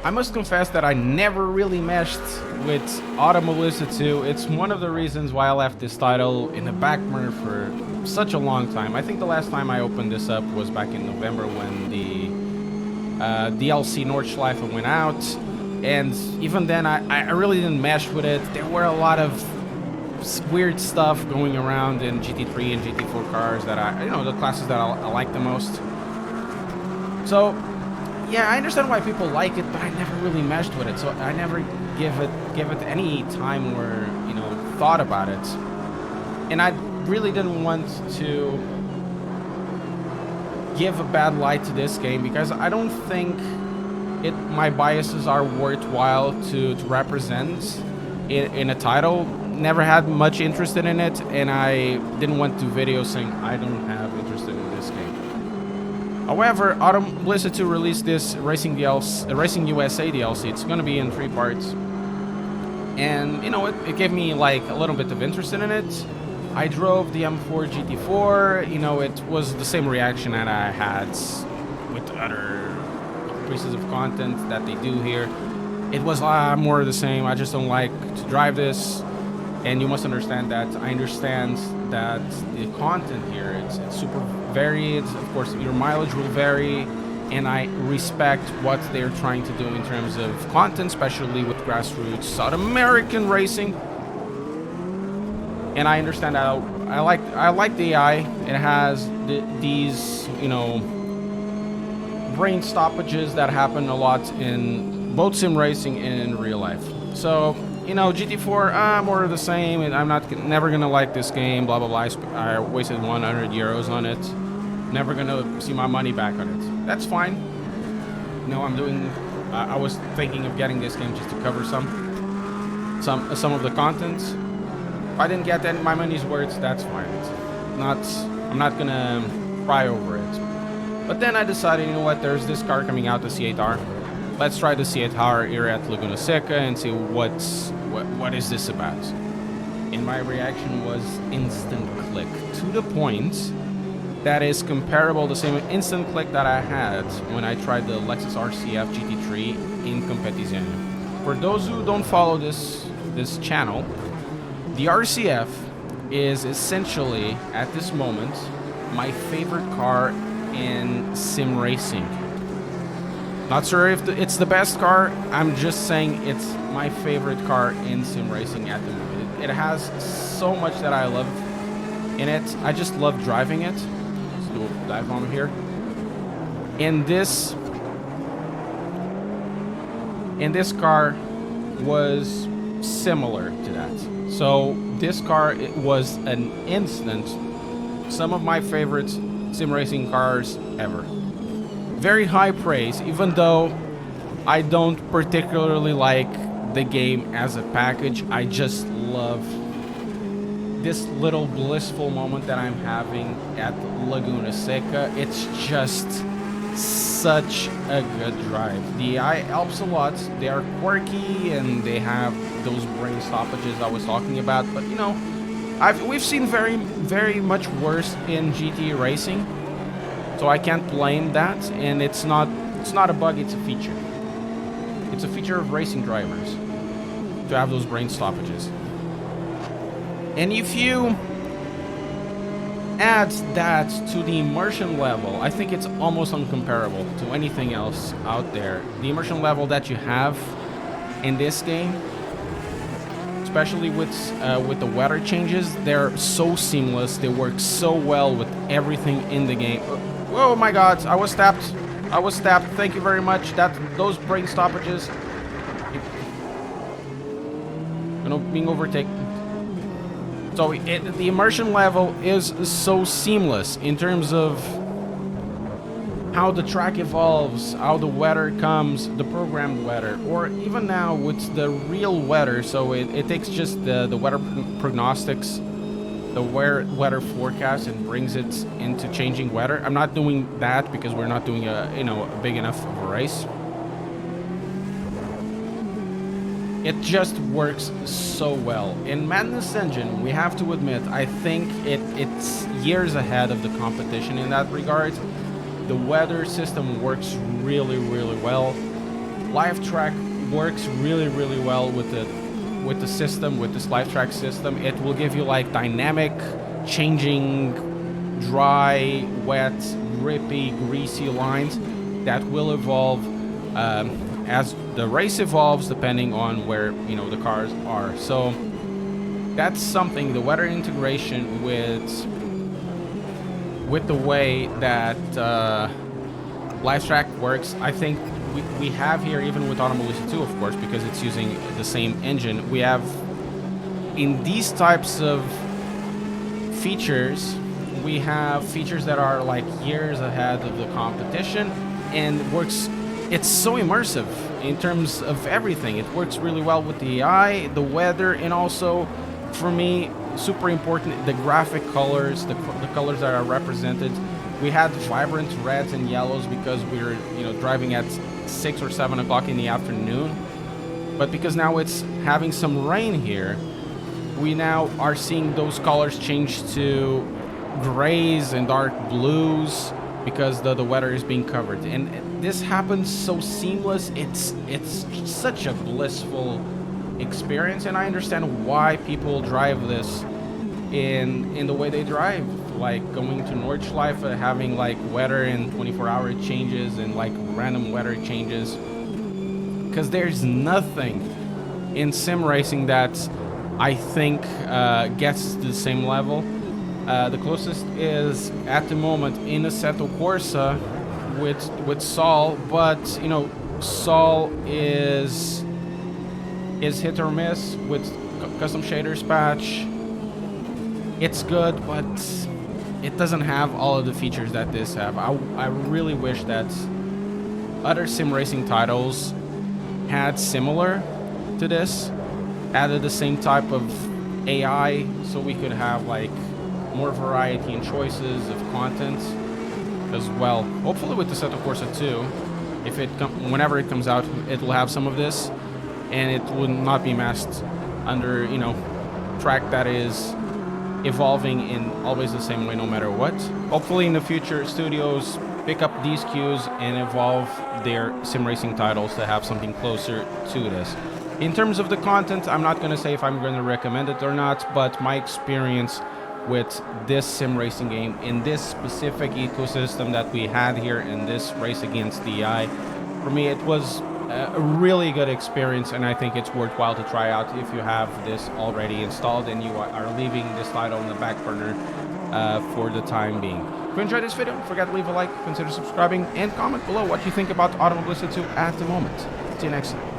I must confess that I never really meshed with Automobilista 2. It's one of the reasons why I left this title in the back burner for such a long time. I think the last time I opened this up was back in November when the DLC Nordschleife went out, and even then I really didn't mesh with it. There were a lot of weird stuff going around in GT3 and GT4 cars that the classes that I like the most. So yeah, I understand why people like it, but I never really meshed with it, so I never give it any time or thought about it. And I really didn't want to give a bad light to this game because I don't think my biases are worthwhile to represent in a title. Never had much interested in it, and I didn't want to video saying I don't have interest in this game. However, Automobilista 2 released this Racing USA DLC. It's going to be in 3 parts. And, it gave me like a little bit of interest in it. I drove the M4 GT4. It was the same reaction that I had with other pieces of content that they do here. It was more of the same. I just don't like to drive this. And you must understand that I understand that the content here, it's super varied. Of course, your mileage will vary, and I respect what they're trying to do in terms of content, especially with grassroots South American racing. And I understand how I like the AI. It has these brain stoppages that happen a lot in both sim racing and in real life. So GT4, more of the same, and I'm never gonna like this game, blah blah blah. I wasted 100 euros on it. Never gonna see my money back on it. That's fine. I was thinking of getting this game just to cover some of the content. If I didn't get my money's worth, that's fine. I'm not gonna cry over it. But then I decided, there's this car coming out, the C8R. Let's try the C8R here at Laguna Seca and see what is this about. And my reaction was instant click, to the point that is comparable, the same instant click that I had when I tried the Lexus RCF GT3 in Competizione. For those who don't follow this channel, the RCF is essentially, at this moment, my favorite car in sim racing. Not sure if it's the best car. I'm just saying it's my favorite car in sim racing at the moment. It has so much that I love in it. I just love driving it. Let's do a dive bomb here. And this car was similar to that. So this car, it was an instant. Some of my favorite sim racing cars ever. Very high praise, even though I don't particularly like the game as a package. I just love this little blissful moment that I'm having at Laguna Seca. It's just such a good drive. The AI helps a lot. They are quirky and they have those brain stoppages I was talking about, but we've seen very, very much worse in GT racing. So I can't blame that, and it's not a bug, it's a feature. It's a feature of racing drivers to have those brain stoppages. And if you add that to the immersion level, I think it's almost incomparable to anything else out there. The immersion level that you have in this game, especially with the weather changes, they're so seamless. They work so well with everything in the game. Oh my God! I was tapped. Thank you very much. Those brain stoppages. Being overtaken. So the immersion level is so seamless in terms of how the track evolves, how the weather comes, the programmed weather, or even now with the real weather. So it takes just the weather prognostics, the weather forecast, and brings it into changing weather. I'm not doing that because we're not doing a big enough of a race. It just works so well. In Madness Engine, we have to admit, I think it's years ahead of the competition in that regard. The weather system works really, really well. Live track works really, really well with the system, with this live track system. It will give you like dynamic changing, dry, wet, grippy, greasy lines that will evolve as the race evolves, depending on where the cars are. So that's something, the weather integration with the way that live track works. I think we have here, even with Automobilista 2, of course, because it's using the same engine. We have in these types of features, we have features that are like years ahead of the competition, and works. It's so immersive in terms of everything. It works really well with the AI, the weather, and also, for me, super important, the graphic colors, the colors that are represented. We had vibrant reds and yellows because we were, driving at 6 or 7 o'clock in the afternoon. But because now it's having some rain here, we now are seeing those colors change to grays and dark blues because the weather is being covered. And this happens so seamless. It's such a blissful experience, and I understand why people drive this in the way they drive, like going to Nordschleife, having like weather and 24-hour changes and like random weather changes, because there's nothing in sim racing that I think gets to the same level. The closest is at the moment in Assetto Corsa with Sol, but Sol is hit or miss with custom shaders patch. It's good, but it doesn't have all of the features that this have. I really wish that other sim racing titles had similar to this, added the same type of AI, so we could have like more variety and choices of content as well. Hopefully with the Assetto Corsa 2, if whenever it comes out, it will have some of this, and it will not be masked under track that is evolving in always the same way no matter what. Hopefully in the future, studios pick up these cues and evolve their sim racing titles to have something closer to this. In terms of the content, I'm not going to say if I'm going to recommend it or not, but my experience with this sim racing game in this specific ecosystem that we had here in this race against the AI, for me it was a really good experience, and I think it's worthwhile to try out if you have this already installed and you are leaving this title in the back burner for the time being. If you enjoyed this video, don't forget to leave a like, consider subscribing, and comment below what you think about Automobilista 2 at the moment. See you next time.